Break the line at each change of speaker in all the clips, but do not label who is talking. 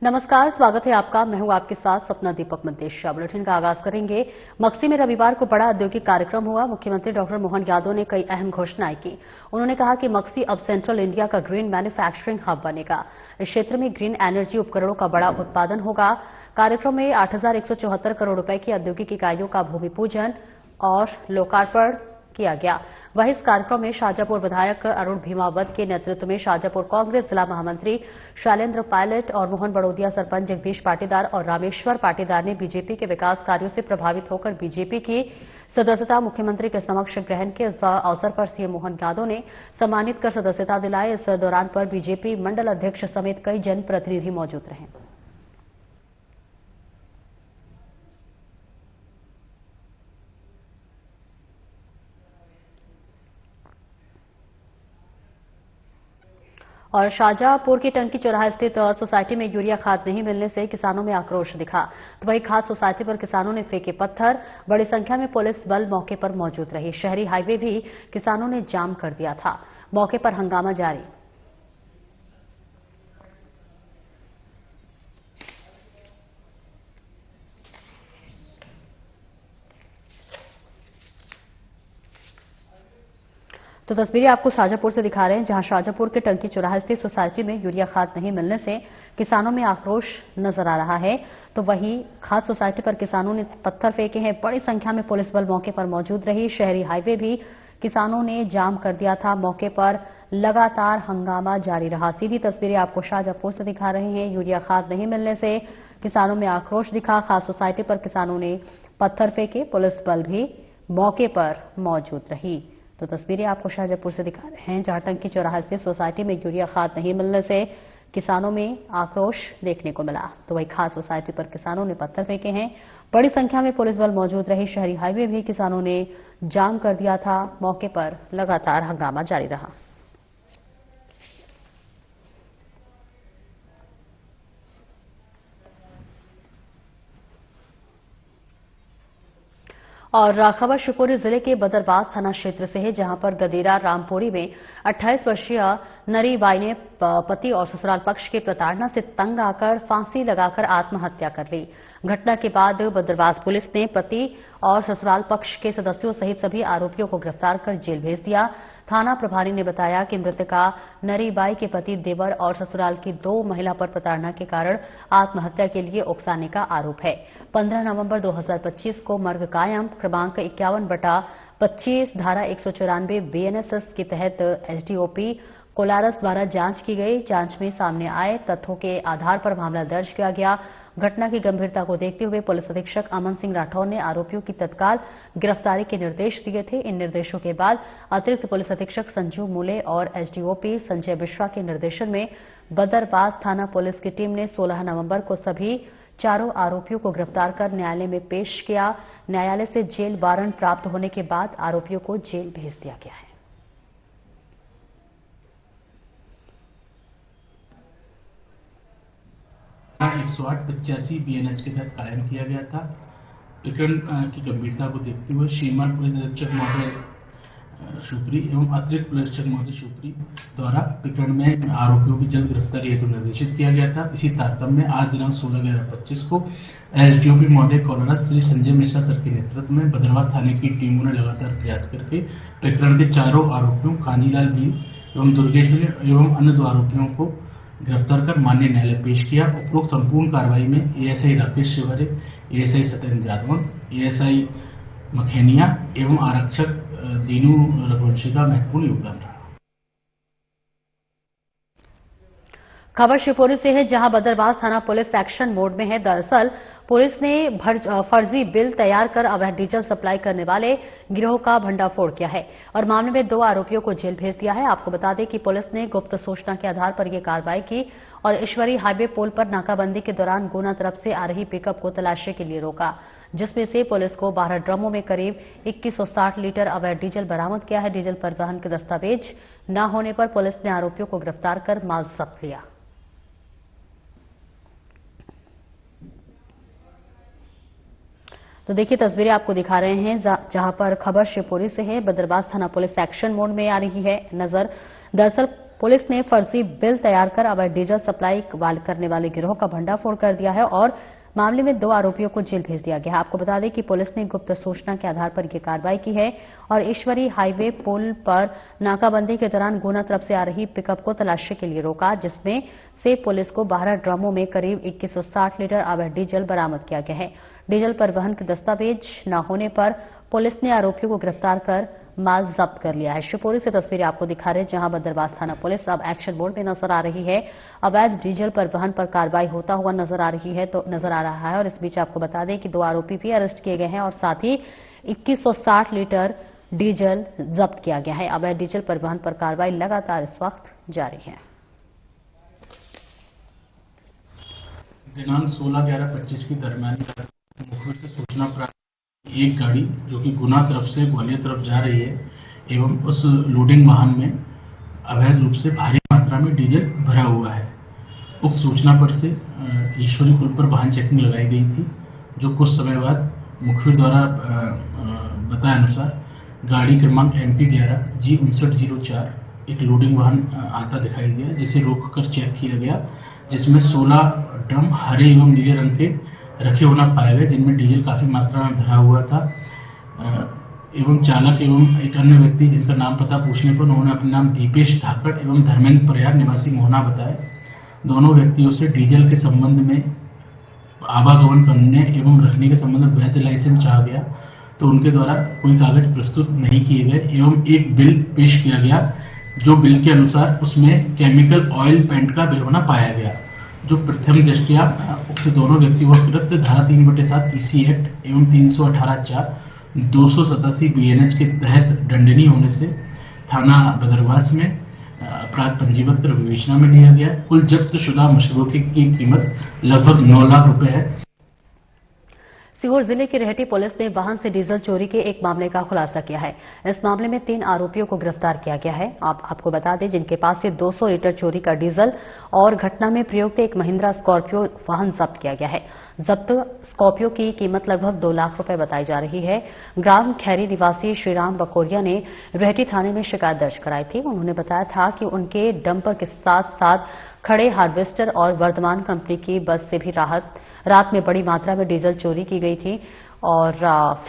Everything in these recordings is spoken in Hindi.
नमस्कार, स्वागत है आपका। मैं हूं आपके साथ सपना दीपक मंतेशिया। बुलेटिन का आगाज करेंगे। मक्सी में रविवार को बड़ा औद्योगिक कार्यक्रम हुआ। मुख्यमंत्री डॉक्टर मोहन यादव ने कई अहम घोषणाएं की। उन्होंने कहा कि मक्सी अब सेंट्रल इंडिया का ग्रीन मैन्युफैक्चरिंग हब बनेगा। इस क्षेत्र में ग्रीन एनर्जी उपकरणों का बड़ा उत्पादन होगा। कार्यक्रम में 8,174 करोड़ रुपए की औद्योगिक इकाइयों का भूमि पूजन और लोकार्पण किया गया। वहीं इस कार्यक्रम में शाजापुर विधायक अरुण भीमावत के नेतृत्व में शाजापुर कांग्रेस जिला महामंत्री शैलेंद्र पायलट और मोहन बड़ोदिया सरपंच जगदीश पाटीदार और रामेश्वर पाटीदार ने बीजेपी के विकास कार्यों से प्रभावित होकर बीजेपी की सदस्यता मुख्यमंत्री के समक्ष ग्रहण के। इस अवसर पर सीएम मोहन यादव ने सम्मानित कर सदस्यता दिलाई। इस दौरान पर बीजेपी मंडल अध्यक्ष समेत कई जनप्रतिनिधि मौजूद रहे। और शाजापुर की टंकी चौराहा स्थित सोसाइटी में यूरिया खाद नहीं मिलने से किसानों में आक्रोश दिखा। तो वहीं खाद सोसाइटी पर किसानों ने फेंके पत्थर। बड़ी संख्या में पुलिस बल मौके पर मौजूद रही। शहरी हाईवे भी किसानों ने जाम कर दिया था। मौके पर हंगामा जारी। तो तस्वीरें आपको शाजापुर से दिखा रहे हैं, जहां शाजापुर के टंकी चौराहा स्थित सोसाइटी में यूरिया खाद नहीं मिलने से किसानों में आक्रोश नजर आ रहा है। तो वहीं खाद सोसाइटी पर किसानों ने पत्थर फेंके हैं। बड़ी संख्या में पुलिस बल मौके पर मौजूद रही। शहरी हाईवे भी किसानों ने जाम कर दिया था। मौके पर लगातार हंगामा जारी रहा। सीधी तस्वीरें आपको शाजापुर से दिखा रहे हैं। यूरिया खाद नहीं मिलने से किसानों में आक्रोश दिखा। खाद सोसाइटी पर किसानों ने पत्थर फेंके। पुलिस बल भी मौके पर मौजूद रही। तो तस्वीरें आपको शाजापुर से दिखा रहे हैं, जहां टंकी चौराहा स्थित सोसाइटी में यूरिया खाद नहीं मिलने से किसानों में आक्रोश देखने को मिला। तो वही खाद सोसाइटी पर किसानों ने पत्थर फेंके हैं। बड़ी संख्या में पुलिस बल मौजूद रही। शहरी हाईवे भी किसानों ने जाम कर दिया था। मौके पर लगातार हंगामा जारी रहा। और खबर शिवपुरी जिले के बदरबास थाना क्षेत्र से है, जहां पर गदेरा रामपुरी में 28 वर्षीय नरी बाई ने पति और ससुराल पक्ष की प्रताड़ना से तंग आकर फांसी लगाकर आत्महत्या कर ली। घटना के बाद बदरबास पुलिस ने पति और ससुराल पक्ष के सदस्यों सहित सभी आरोपियों को गिरफ्तार कर जेल भेज दिया। थाना प्रभारी ने बताया कि मृतका नरी बाई के पति देवर और ससुराल की 2 महिला पर प्रताड़ना के कारण आत्महत्या के लिए उकसाने का आरोप है। 15 नवंबर 2025 को मर्ग कायम क्रमांक 51/25 धारा 194 बीएनएसएस के तहत एसडीओपी कोलारस द्वारा जांच की गई। जांच में सामने आए तथ्यों के आधार पर मामला दर्ज किया गया। घटना की गंभीरता को देखते हुए पुलिस अधीक्षक अमन सिंह राठौर ने आरोपियों की तत्काल गिरफ्तारी के निर्देश दिए थे। इन निर्देशों के बाद अतिरिक्त पुलिस अधीक्षक संजू मूले और एसडीओपी संजय बिश्वा के निर्देशन में बदरबास थाना पुलिस की टीम ने 16 नवंबर को सभी चारों आरोपियों को गिरफ्तार कर न्यायालय में पेश किया। न्यायालय से जेल वारंट प्राप्त होने के बाद आरोपियों को जेल भेज दिया गया है।
108/85 बीएनएस के तहत कायम किया गया था। प्रकरण की गंभीरता को देखते हुए श्रीमान पुलिस अधीक्षक महोदय शुक्री एवं अतिरिक्त पुलिस अधीक्षक महोदय शुक्री द्वारा प्रकरण में आरोपियों की जल्द गिरफ्तारी हेतु निर्देशित किया गया था। इसी तारतम्य में आज दिनांक 16/11/25 को एसडीओपी महोदय कोलारस श्री संजय मिश्रा सर के नेतृत्व में बदरबास थाने की टीमों ने लगातार प्रयास करके प्रकरण के चारों आरोपियों कानीलाल भील एवं दुर्गेश भील एवं अन्य 2 आरोपियों को गिरफ्तार कर माननीय न्यायालय पेश किया। उपरोक्त संपूर्ण कार्रवाई में ASI Rakesh Shivre, ASI Satyendra Jadav, ASI Makhenia एवं आरक्षक दीनू रघुवंशी का महत्वपूर्ण योगदान रहा।
खबर शिवपुरी से है, जहां बदरबास थाना पुलिस एक्शन मोड में है। दरअसल पुलिस ने फर्जी बिल तैयार कर अवैध डीजल सप्लाई करने वाले गिरोह का भंडाफोड़ किया है और मामले में 2 आरोपियों को जेल भेज दिया है। आपको बता दें कि पुलिस ने गुप्त सूचना के आधार पर यह कार्रवाई की और ईश्वरी हाईवे पुल पर नाकाबंदी के दौरान गुना तरफ से आ रही पिकअप को तलाशी के लिए रोका, जिसमें से पुलिस को 12 ड्रमों में करीब 2160 लीटर अवैध डीजल बरामद किया है। डीजल परिवहन के दस्तावेज न होने पर पुलिस ने आरोपियों को गिरफ्तार कर माल जब्त लिया। तो देखिए तस्वीरें आपको दिखा रहे हैं, जहां पर खबर शिवपुरी से है। बदरबास थाना पुलिस एक्शन मोड में आ रही है नजर। दरअसल पुलिस ने फर्जी बिल तैयार कर अवैध डीजल सप्लाई करने वाले गिरोह का भंडाफोड़ कर दिया है और मामले में 2 आरोपियों को जेल भेज दिया गया है। आपको बता दें कि पुलिस ने गुप्त सूचना के आधार पर यह कार्रवाई की है और ईश्वरी हाईवे पुल पर नाकाबंदी के दौरान गुना तरफ से आ रही पिकअप को तलाशी के लिए रोका, जिसमें से पुलिस को 12 ड्रमों में करीब 2160 लीटर अवैध डीजल बरामद किया गया है। डीजल परिवहन के दस्तावेज न होने पर पुलिस ने आरोपियों को गिरफ्तार कर माल जब्त कर लिया है। शिवपुरी से तस्वीरें आपको दिखा रहे हैं, जहां बदरवास थाना पुलिस अब एक्शन मोड में नजर आ रही है। अवैध डीजल परिवहन पर कार्रवाई होता हुआ नजर आ रहा है और इस बीच आपको बता दें कि 2 आरोपी भी अरेस्ट किए गए हैं और साथ ही 2160 लीटर डीजल जब्त किया गया है। अवैध डीजल परिवहन पर कार्रवाई लगातार इस वक्त जारी है।
दिनांक 16/11/25 की दरमियान मुखबिर से सूचना प्राप्त एक गाड़ी जो कि गुना तरफ से ग्वालियर तरफ जा रही है एवं उस लोडिंग वाहन में अवैध रूप से भारी मात्रा में डीजल भरा हुआ है। उक्त सूचना पर से ईश्वरी पुल पर वाहन चेकिंग लगाई गई थी, जो कुछ समय बाद मुखबिर द्वारा बताए अनुसार गाड़ी क्रमांक MP11G5904 एक लोडिंग वाहन आता दिखाई दिया, जिसे रोककर चेक किया गया, जिसमें 16 ड्रम हरे एवं नीले रंग के रखे होना पाए गए, जिनमें डीजल काफी मात्रा में भरा हुआ था एवं चालक एवं एक अन्य व्यक्ति जिनका नाम पता पूछने पर उन्होंने अपने नाम दीपेश धाकड़ एवं धर्मेंद्र प्रयाग निवासी मोहना बताया। दोनों व्यक्तियों से डीजल के संबंध में आवागमन करने एवं रखने के संबंध में वैध लाइसेंस चाहा गया, तो उनके द्वारा कोई कागज प्रस्तुत नहीं किए गए एवं एक बिल पेश किया गया, जो बिल के अनुसार उसमें केमिकल ऑयल पेंट का बिल होना पाया गया, जो प्रथम दृष्टया उक्त दोनों व्यक्तियों को विरुद्ध धारा 3/7 EC एक्ट एवं 318(4) 287 BNS के तहत दंडनीय होने से थाना बदरवास में अपराध पंजीबद्ध कर विवेचना में लिया गया। कुल जब्त शुदा मशरूक़े की कीमत लगभग 9 लाख रुपए है।
सीहोर जिले की रेहटी पुलिस ने वाहन से डीजल चोरी के एक मामले का खुलासा किया है। इस मामले में 3 आरोपियों को गिरफ्तार किया गया है। आपको बता दें, जिनके पास से 200 लीटर चोरी का डीजल और घटना में प्रयुक्त एक महिंद्रा स्कॉर्पियो वाहन जब्त किया गया है। जब्त स्कॉर्पियो की कीमत लगभग 2 लाख रुपए बताई जा रही है। ग्राम खैरी निवासी श्रीराम बकोरिया ने रेहटी थाने में शिकायत दर्ज कराई थी। उन्होंने बताया था कि उनके डंपर के साथ साथ खड़े हार्वेस्टर और वर्धमान कंपनी की बस से भी रात में बड़ी मात्रा में डीजल चोरी की गई थी और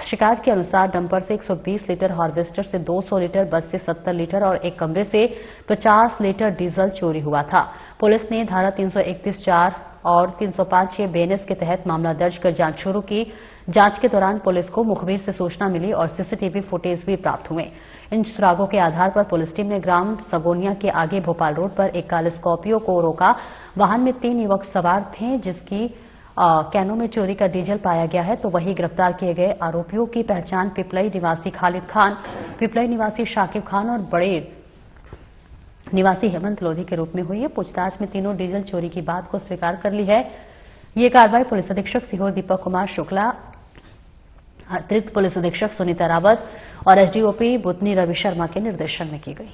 शिकायत के अनुसार डंपर से 120 लीटर, हार्वेस्टर से 200 लीटर, बस से 70 लीटर और एक कमरे से 50 लीटर डीजल चोरी हुआ था। पुलिस ने धारा 331(4) और 305(6) BNS के तहत मामला दर्ज कर जांच शुरू की। जांच के दौरान पुलिस को मुखबिर से सूचना मिली और सीसीटीवी फुटेज भी प्राप्त हुए। इन सुरागों के आधार पर पुलिस टीम ने ग्राम सगोनिया के आगे भोपाल रोड पर एक काले स्कॉर्पियो को रोका। वाहन में 3 युवक सवार थे, जिसकी कैनों में चोरी का डीजल पाया गया है। तो वहीं गिरफ्तार किए गए आरोपियों की पहचान पिपलई निवासी खालिद खान, पिपलई निवासी शाकिब खान और बड़े निवासी हेमंत लोधी के रूप में हुई है। पूछताछ में तीनों डीजल चोरी की बात को स्वीकार कर ली है। ये कार्रवाई पुलिस अधीक्षक सीहोर दीपक कुमार शुक्ला, अतिरिक्त पुलिस अधीक्षक सुनीता रावत और एसडीओपी बुतनी रवि शर्मा के निर्देशन में की गई।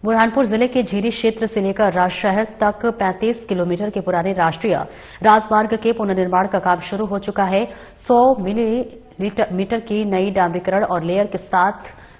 बुरहानपुर जिले के झीरी क्षेत्र से लेकर राजशहर तक 35 किलोमीटर के पुराने राष्ट्रीय राजमार्ग के पुनर्निर्माण का काम शुरू हो चुका है। 100 मिलीमीटर की नई डामरीकरण और लेयर के साथ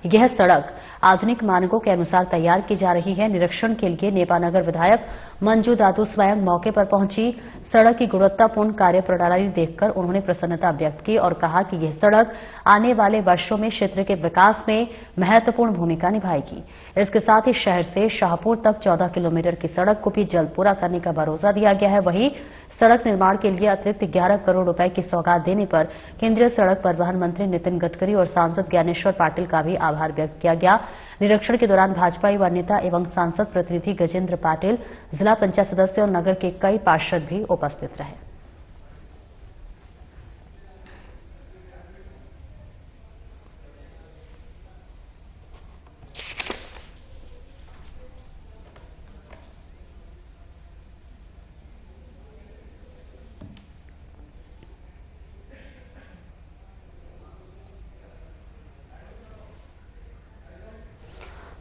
यह सड़क आधुनिक मानकों के अनुसार तैयार की जा रही है। निरीक्षण के लिए नेपानगर विधायक मंजू दादू स्वयं मौके पर पहुंची। सड़क की गुणवत्तापूर्ण कार्य प्रणाली देखकर उन्होंने प्रसन्नता व्यक्त की और कहा कि यह सड़क आने वाले वर्षों में क्षेत्र के विकास में महत्वपूर्ण भूमिका निभाएगी। इसके साथ ही शहर से शाहपुर तक 14 किलोमीटर की सड़क को भी जल्द पूरा करने का भरोसा दिया गया है। वहीं सड़क निर्माण के लिए अतिरिक्त 11 करोड़ रुपए की सौगात देने पर केंद्रीय सड़क परिवहन मंत्री नितिन गडकरी और सांसद ज्ञानेश्वर पाटिल का भी आभार व्यक्त किया गया। निरीक्षण के दौरान भाजपा युवा नेता एवं सांसद प्रतिनिधि गजेंद्र पाटिल, जिला पंचायत सदस्य और नगर के कई पार्षद भी उपस्थित रहे।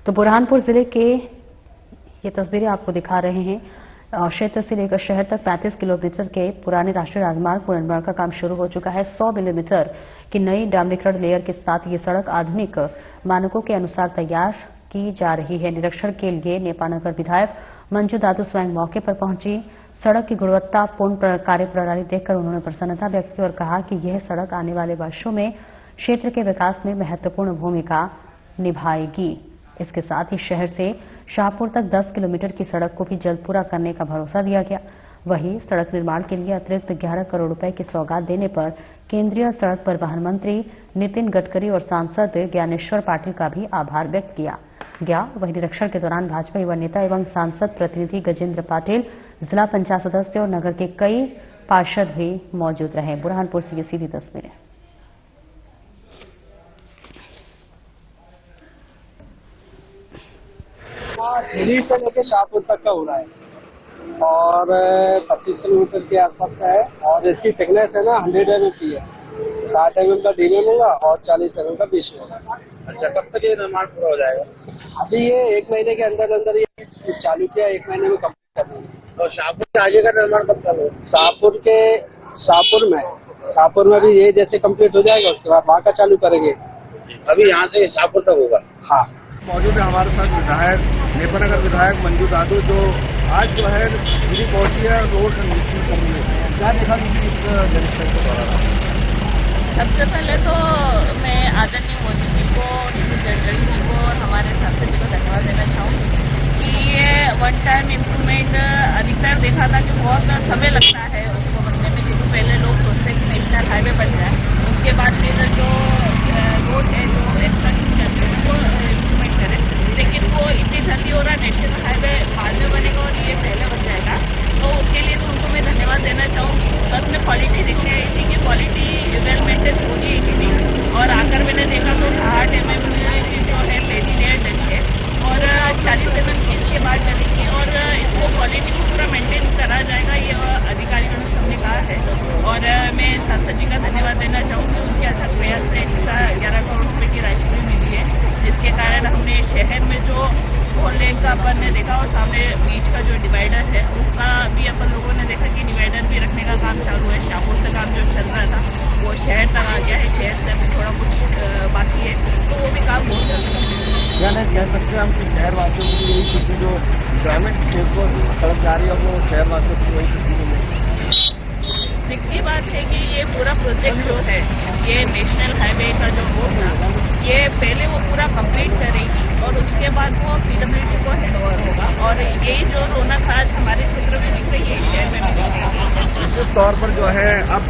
तो बुरहानपुर जिले के ये तस्वीरें आपको दिखा रहे हैं, क्षेत्र से लेकर शहर तक 35 किलोमीटर के पुराने राष्ट्रीय राजमार्ग पुनर्निर्माण का काम शुरू हो चुका है। 100 मिलीमीटर की नई डामरीकरण लेयर के साथ ये सड़क आधुनिक मानकों के अनुसार तैयार की जा रही है। निरीक्षण के लिए नेपानगर विधायक मंजू दादू स्वयं मौके पर पहुंची। सड़क की गुणवत्तापूर्ण कार्य प्रणाली देखकर उन्होंने प्रसन्नता व्यक्त की और कहा कि यह सड़क आने वाले वर्षों में क्षेत्र के विकास में महत्वपूर्ण भूमिका निभाएगी। इसके साथ ही शहर से शाहपुर तक 10 किलोमीटर की सड़क को भी जल्द पूरा करने का भरोसा दिया गया। वहीं सड़क निर्माण के लिए अतिरिक्त 11 करोड़ रुपए की सौगात देने पर केंद्रीय सड़क परिवहन मंत्री नितिन गडकरी और सांसद ज्ञानेश्वर पाटिल का भी आभार व्यक्त किया गया। वहीं निरीक्षण के दौरान भाजपा युवा नेता एवं सांसद प्रतिनिधि गजेंद्र पाटिल, जिला पंचायत सदस्य और नगर के कई पार्षद भी मौजूद रहे। बुरहानपुर से ये सीधी तस्वीरें।
झिली से लेके शाहपुर तक का हो रहा है और 25 किलोमीटर के आसपास का है और इसकी थिकनेस है ना 100 mm की है। 60 mm का डीएम होगा और 40 mm का बीच होगा।
अच्छा, कब तक ये निर्माण पूरा हो जाएगा?
अभी ये 1 महीने के अंदर अंदर ये चालू किया, 1 महीने में कंप्लीट कर देंगे।
और शाहपुर के आगे का निर्माण कब तक होगा?
शाहपुर में भी ये जैसे कंप्लीट हो जाएगा उसके बाद वहाँ का चालू करेंगे।
अभी यहाँ से शाहपुर तक होगा।
हाँ,
मौजूद है हमारे साथ विधायक नेपानगर विधायक मंजू दादू, जो आज जो है दिल्ली पहुंची है रोड निरीक्षण करने। क्या देखा इस निरीक्षण के दौरान?
सबसे पहले तो मैं आदरणीय मोदी जी को, नितिन गडकरी जी को और हमारे सांसद जी को धन्यवाद देना चाहूँगी कि ये वन टाइम इम्प्रूवमेंट अधिकतर देखा था कि बहुत समय लगता है उसको बनने में, क्योंकि पहले लोग सोचते हैं कि नेशनल हाईवे बन जाए, उसके बाद फिर जो रोड है जो उसको इम्प्रूवमेंट करें, लेकिन वो इतनी जल्दी हो रहा है। नेशनल हाईवे बाद में बनेगा और ये पहले बन जाएगा, तो उसके लिए तो उनको मैं धन्यवाद देना चाहूँगी। बस में क्वालिटी दिख रही थी कि क्वालिटी वेल मेंटेन होगी कि नहीं, और आकर मैंने देखा तो 60 mm जो है पहली लेयर डली है और 40 mm इसके बाद डलेगी और इसको क्वालिटी को पूरा मेंटेन करा जाएगा, ये अधिकारियों ने सबने कहा है। और मैं सांसद जी का धन्यवाद देना चाहूँगी, उनके अथक प्रयास से 11 करोड़ रुपये की राशि भी मिली है, जिसके कारण हमने शहर में जो 4 लेन का अपन ने देखा और सामने बीच का जो डिवाइडर है उसका भी अपन लोगों ने देखा कि डिवाइडर भी रखने का काम चालू है। शाहपुर से काम जो चल रहा था वो शहर तक आ गया है, शहर से अभी थोड़ा कुछ बाकी है, तो वो भी काम बहुत जल्द है।
यानी कह सकते हैं हम कि शहरवासियों की यही खुशी, जो ग्रामीण क्षेत्रों की सड़क जा रही है वो शहरवासियों की वही खुशी मिलेगी।
दिखती बात है कि ये पूरा प्रोजेक्ट जो है ये नेशनल हाईवे का जो रोड था ये पहले वो पूरा कंप्लीट करेगी और उसके बाद वो पीडब्ल्यूडी को हैंडओवर होगा, और यही जो रौनक आज हमारे क्षेत्र में दिख रही है शहर में भी दिख रही है।
निश्चित तौर पर जो है अब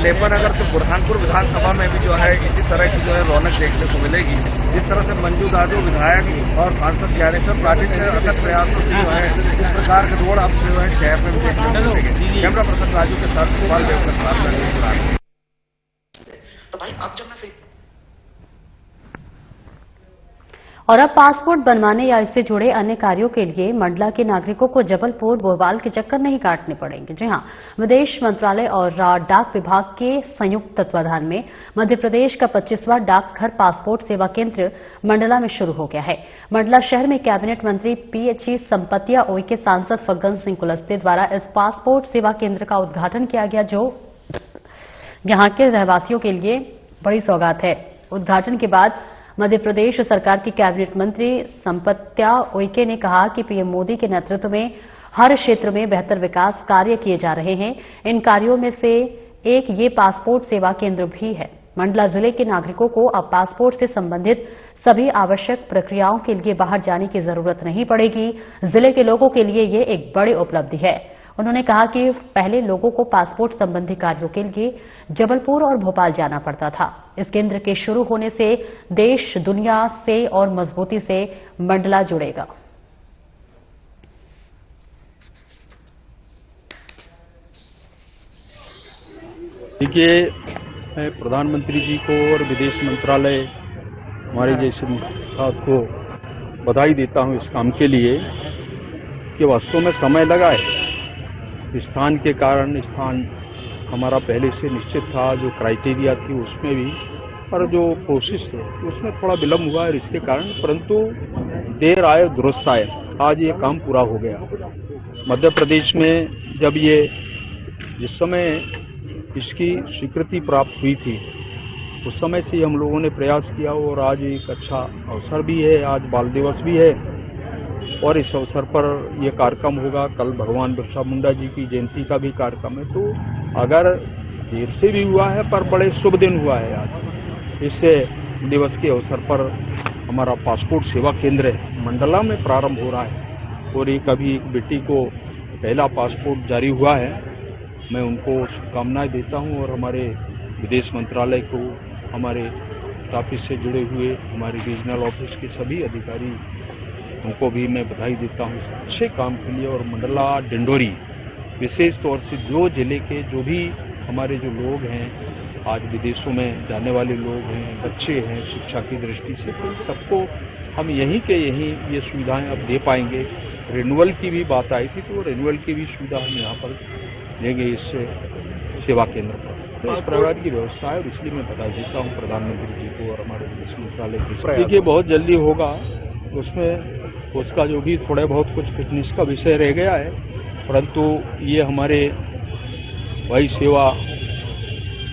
नेपानगर तो बुरहानपुर विधानसभा में भी जो है इसी तरह की जो है रौनक देखने को मिलेगी। जिस तरह से मंजू दादू विधायक और सांसद ज्ञानेश्वर पाटिल के अथक प्रयासों से जो है इस प्रकार के रोड अब जो है शहर में भी देखने को मिलेंगे। कैमरा पर्सन राजू के साथ गोपाल देव के साथ।
और अब पासपोर्ट बनवाने या इससे जुड़े अन्य कार्यों के लिए मंडला के नागरिकों को जबलपुर भोपाल के चक्कर नहीं काटने पड़ेंगे। जी हां, विदेश मंत्रालय और डाक विभाग के संयुक्त तत्वाधान में मध्य प्रदेश का 25वां डाकघर पासपोर्ट सेवा केंद्र मंडला में शुरू हो गया है। मंडला शहर में कैबिनेट मंत्री पीएचई संपतिया ओई के सांसद फग्गन सिंह कुलस्ते द्वारा इस पासपोर्ट सेवा केंद्र का उद्घाटन किया गया, जो यहां के रहवासियों के लिए बड़ी सौगात है। उद्घाटन के बाद मध्य प्रदेश सरकार के कैबिनेट मंत्री संपत्या उइके ने कहा कि पीएम मोदी के नेतृत्व में हर क्षेत्र में बेहतर विकास कार्य किए जा रहे हैं। इन कार्यों में से एक ये पासपोर्ट सेवा केंद्र भी है। मंडला जिले के नागरिकों को अब पासपोर्ट से संबंधित सभी आवश्यक प्रक्रियाओं के लिए बाहर जाने की जरूरत नहीं पड़ेगी। जिले के लोगों के लिए ये एक बड़ी उपलब्धि है। उन्होंने कहा कि पहले लोगों को पासपोर्ट संबंधी कार्यों के लिए जबलपुर और भोपाल जाना पड़ता था। इस केंद्र के शुरू होने से देश दुनिया से और मजबूती से मंडला जुड़ेगा।
देखिए, मैं प्रधानमंत्री जी को और विदेश मंत्रालय हमारे जैसे साथ को बधाई देता हूं इस काम के लिए कि वास्तव में समय लगा है। स्थान के कारण, स्थान हमारा पहले से निश्चित था, जो क्राइटेरिया थी उसमें भी, और जो प्रोसेस है उसमें थोड़ा विलंब हुआ है इसके कारण, परंतु देर आए दुरुस्त आए। आज ये काम पूरा हो गया। मध्य प्रदेश में जब ये जिस समय इसकी स्वीकृति प्राप्त हुई थी उस समय से हम लोगों ने प्रयास किया और आज एक अच्छा अवसर भी है, आज बाल दिवस भी है और इस अवसर पर यह कार्यक्रम होगा। कल भगवान बिरसा मुंडा जी की जयंती का भी कार्यक्रम है, तो अगर देर से भी हुआ है पर बड़े शुभ दिन हुआ है आज। इस दिवस के अवसर पर हमारा पासपोर्ट सेवा केंद्र मंडला में प्रारंभ हो रहा है और एक अभी एक बेटी को पहला पासपोर्ट जारी हुआ है। मैं उनको शुभकामनाएं देता हूं और हमारे विदेश मंत्रालय को, हमारे ऑफिस से जुड़े हुए हमारे रीजनल ऑफिस के सभी अधिकारी उनको भी मैं बधाई देता हूं इस अच्छे काम के लिए। और मंडला डिंडोरी विशेष तौर से जो जिले के जो भी हमारे जो लोग हैं आज विदेशों में जाने वाले लोग हैं, बच्चे हैं, शिक्षा की दृष्टि से, तो सबको हम यहीं के यहीं ये सुविधाएं अब दे पाएंगे। रिन्यूअल की भी बात आई थी तो रिन्यूअल की भी सुविधा हम यहाँ पर देंगे इस सेवा केंद्र पर। तो इस प्रकार की व्यवस्था है और इसलिए मैं बधाई देता हूँ प्रधानमंत्री जी को और हमारे विदेश मंत्रालय के। देखिए बहुत जल्दी होगा, उसमें उसका जो भी थोड़ा बहुत कुछ फिटनेस का विषय रह गया है, परंतु ये हमारे वायु सेवा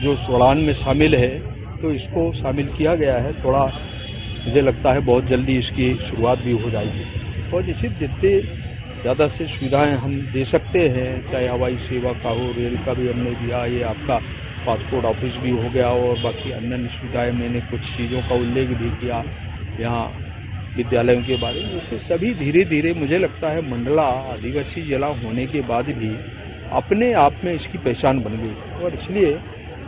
जो उड़ान में शामिल है तो इसको शामिल किया गया है। थोड़ा मुझे लगता है बहुत जल्दी इसकी शुरुआत भी हो जाएगी और इसी जितने ज़्यादा से सुविधाएं हम दे सकते हैं, चाहे हवाई सेवा का हो, रेल का भी हमने दिया, ये आपका पासपोर्ट ऑफिस भी हो गया और बाकी अन्य सुविधाएं मैंने कुछ चीज़ों का उल्लेख भी किया यहाँ विद्यालयों के बारे में। इसे सभी धीरे धीरे मुझे लगता है मंडला आदिवासी जिला होने के बाद भी अपने आप में इसकी पहचान बन गई और इसलिए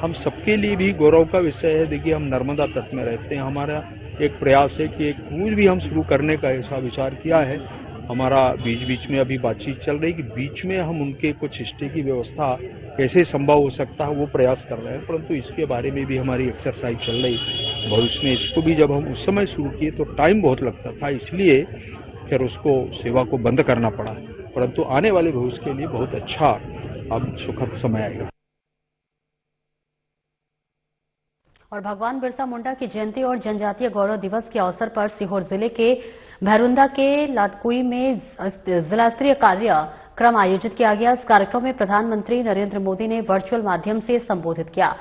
हम सबके लिए भी गौरव का विषय है। देखिए हम नर्मदा तट में रहते हैं, हमारा एक प्रयास है कि एक क्रूज भी हम शुरू करने का ऐसा विचार किया है। हमारा बीच बीच में अभी बातचीत चल रही कि बीच में हम उनके कुछ स्टे की व्यवस्था कैसे संभव हो सकता है वो प्रयास कर रहे हैं, परंतु इसके बारे में भी हमारी एक्सरसाइज चल रही। भविष्य में इसको भी जब हम उस समय शुरू किए तो टाइम बहुत लगता था, इसलिए फिर उसको सेवा को बंद करना पड़ा, परंतु आने वाले भविष्य के लिए बहुत अच्छा अब सुखद समय आएगा।
और भगवान बिरसा मुंडा की जयंती और जनजातीय गौरव दिवस के अवसर पर सीहोर जिले के भैरुंदा के लाटकुई में जिला स्तरीय कार्यक्रम आयोजित किया गया। इस कार्यक्रम में प्रधानमंत्री नरेंद्र मोदी ने वर्चुअल माध्यम से संबोधित किया।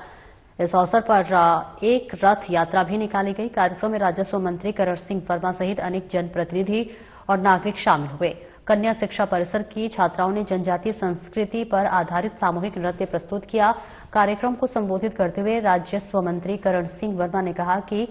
इस अवसर पर एक रथ यात्रा भी निकाली गई। कार्यक्रम में राजस्व मंत्री करण सिंह वर्मा सहित अनेक जनप्रतिनिधि और नागरिक शामिल हुए। कन्या शिक्षा परिसर की छात्राओं ने जनजातीय संस्कृति पर आधारित सामूहिक नृत्य प्रस्तुत किया। कार्यक्रम को संबोधित करते हुए राजस्व मंत्री करण सिंह वर्मा ने कहा कि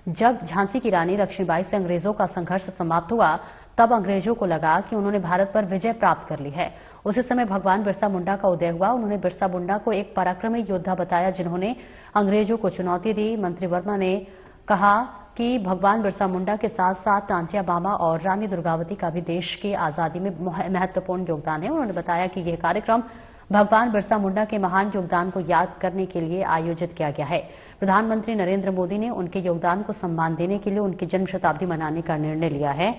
जब झांसी की रानी लक्ष्मीबाई से अंग्रेजों का संघर्ष समाप्त हुआ तब अंग्रेजों को लगा कि उन्होंने भारत पर विजय प्राप्त कर ली है। उसी समय भगवान बिरसा मुंडा का उदय हुआ। उन्होंने बिरसा मुंडा को एक पराक्रमी योद्धा बताया जिन्होंने अंग्रेजों को चुनौती दी। मंत्री वर्मा ने कहा कि भगवान बिरसा मुंडा के साथ साथ तांतिया मामा और रानी दुर्गावती का भी देश की आजादी में महत्वपूर्ण योगदान है। उन्होंने बताया कि यह कार्यक्रम भगवान बिरसा मुंडा के महान योगदान को याद करने के लिए आयोजित किया गया है। प्रधानमंत्री नरेंद्र मोदी ने उनके योगदान को सम्मान देने के लिए उनकी जन्म शताब्दी मनाने का निर्णय लिया है।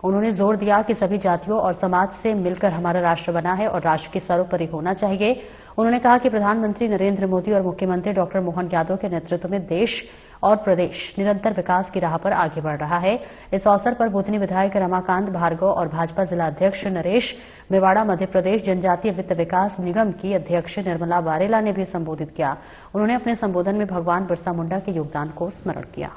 उन्होंने जोर दिया कि सभी जातियों और समाज से मिलकर हमारा राष्ट्र बना है और राष्ट्र की सर्वोपरि होना चाहिए। उन्होंने कहा कि प्रधानमंत्री नरेंद्र मोदी और मुख्यमंत्री डॉक्टर मोहन यादव के नेतृत्व में देश और प्रदेश निरंतर विकास की राह पर आगे बढ़ रहा है। इस अवसर पर बुधनी विधायक रमाकांत भार्गव और भाजपा जिला अध्यक्ष नरेश मेवाड़ा, मध्य प्रदेश जनजातीय वित्त विकास निगम की अध्यक्ष निर्मला वारेला ने भी संबोधित किया। उन्होंने अपने संबोधन में भगवान बिरसा मुंडा के योगदान को स्मरण किया।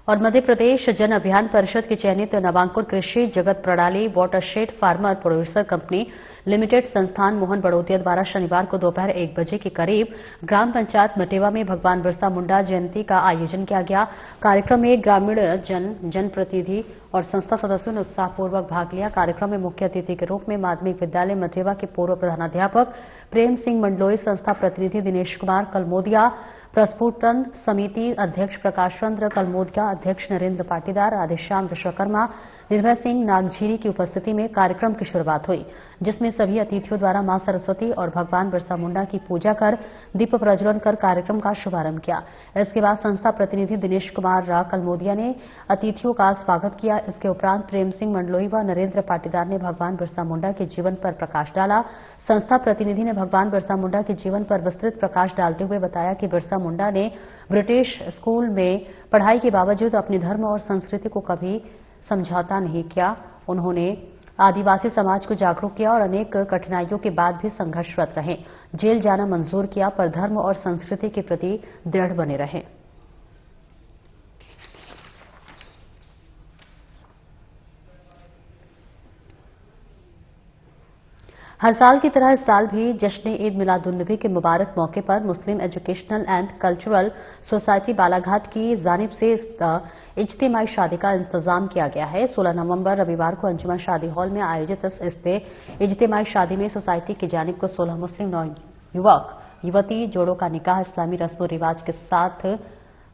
और मध्य प्रदेश जन अभियान परिषद की चयनित नवांकुर कृषि जगत प्रणाली watershed farmer producer company limited संस्थान मोहन बड़ोतिया द्वारा शनिवार को दोपहर 1 बजे के करीब ग्राम पंचायत मटेवा में भगवान बिरसा मुंडा जयंती का आयोजन किया गया। कार्यक्रम में ग्रामीण जनप्रतिनिधि और संस्था सदस्यों ने उत्साहपूर्वक भाग लिया। कार्यक्रम में मुख्य अतिथि के रूप में माध्यमिक विद्यालय मटेवा के पूर्व प्रधानाध्यापक प्रेम सिंह मंडलोई, संस्था प्रतिनिधि दिनेश कुमार कलमोदिया, प्रस्फुटन समिति अध्यक्ष प्रकाश चंद्र कलमोदिया, अध्यक्ष नरेंद्र पाटीदार, राधेश्याम विश्वकर्मा, निर्भय सिंह नागझीरी की उपस्थिति में कार्यक्रम की शुरुआत हुई, जिसमें सभी अतिथियों द्वारा मां सरस्वती और भगवान बिरसा मुंडा की पूजा कर दीप प्रज्वलन कर कार्यक्रम का शुभारंभ किया। इसके बाद संस्था प्रतिनिधि दिनेश कुमार कलमोदिया ने अतिथियों का स्वागत किया। इसके उपरांत प्रेम सिंह मंडलोई व नरेंद्र पाटीदार ने भगवान बिरसा मुंडा के जीवन पर प्रकाश डाला। संस्था प्रतिनिधि ने भगवान बिरसा मुंडा के जीवन पर विस्तृत प्रकाश डालते हुए बताया कि बिरसा मुंडा ने ब्रिटिश स्कूल में पढ़ाई के बावजूद अपने धर्म और संस्कृति को कभी समझौता नहीं किया। उन्होंने आदिवासी समाज को जागरूक किया और अनेक कठिनाइयों के बाद भी संघर्षरत रहे। जेल जाना मंजूर किया पर धर्म और संस्कृति के प्रति दृढ़ बने रहे। हर साल की तरह इस साल भी जश्न ईद मिलादुन्नबी के मुबारक मौके पर Muslim educational and cultural society Balaghat की जानिब से इज्तिमाई शादी का इंतजाम किया गया है। 16 नवंबर रविवार को अंजुमन शादी हॉल में आयोजित इस इज्तिमाई शादी में सोसाइटी की जानिब को 16 मुस्लिम युवक युवती जोड़ों का निकाह इस्लामी रस्म रिवाज के साथ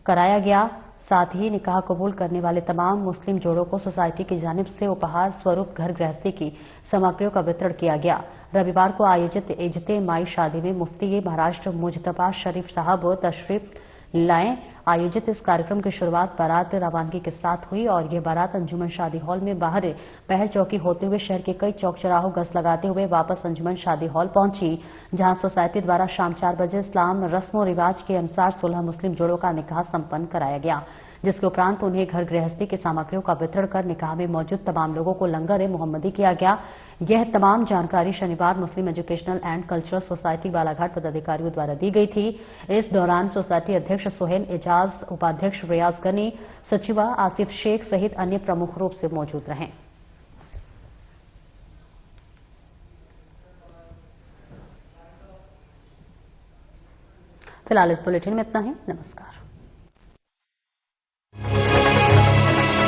कराया गया। साथ ही निकाह कबूल करने वाले तमाम मुस्लिम जोड़ों को सोसाइटी की जानिब से उपहार स्वरूप घर गृहस्थी की सामग्रियों का वितरण किया गया। रविवार को आयोजित इज्तिमाई शादी में मुफ्ती महाराष्ट्र मुजतबा शरीफ साहब तशरीफ लाए। आयोजित इस कार्यक्रम की शुरुआत बारात रवानगी के साथ हुई और यह बारात अंजुमन शादी हॉल में बाहर पहल चौकी होते हुए शहर के कई चौक चौराहों गश्त लगाते हुए वापस अंजुमन शादी हॉल पहुंची, जहां सोसाइटी द्वारा शाम 4 बजे इस्लाम रस्म रिवाज के अनुसार 16 मुस्लिम जोड़ों का निकाह संपन्न कराया गया, जिसके उपरांत उन्हें घर गृहस्थी की सामग्रियों का वितरण कर निकाह में मौजूद तमाम लोगों को लंगर मोहम्मदी किया गया। यह तमाम जानकारी शनिवार Muslim educational and cultural society Balaghat पदाधिकारियों द्वारा दी गई थी। इस दौरान सोसाइटी अध्यक्ष सोहेल एजाज, उपाध्यक्ष रियाज गनी, सचिवा आसिफ शेख सहित अन्य प्रमुख रूप से मौजूद रहे। फिलहाल इस बुलेटिन में इतना ही। नमस्कार।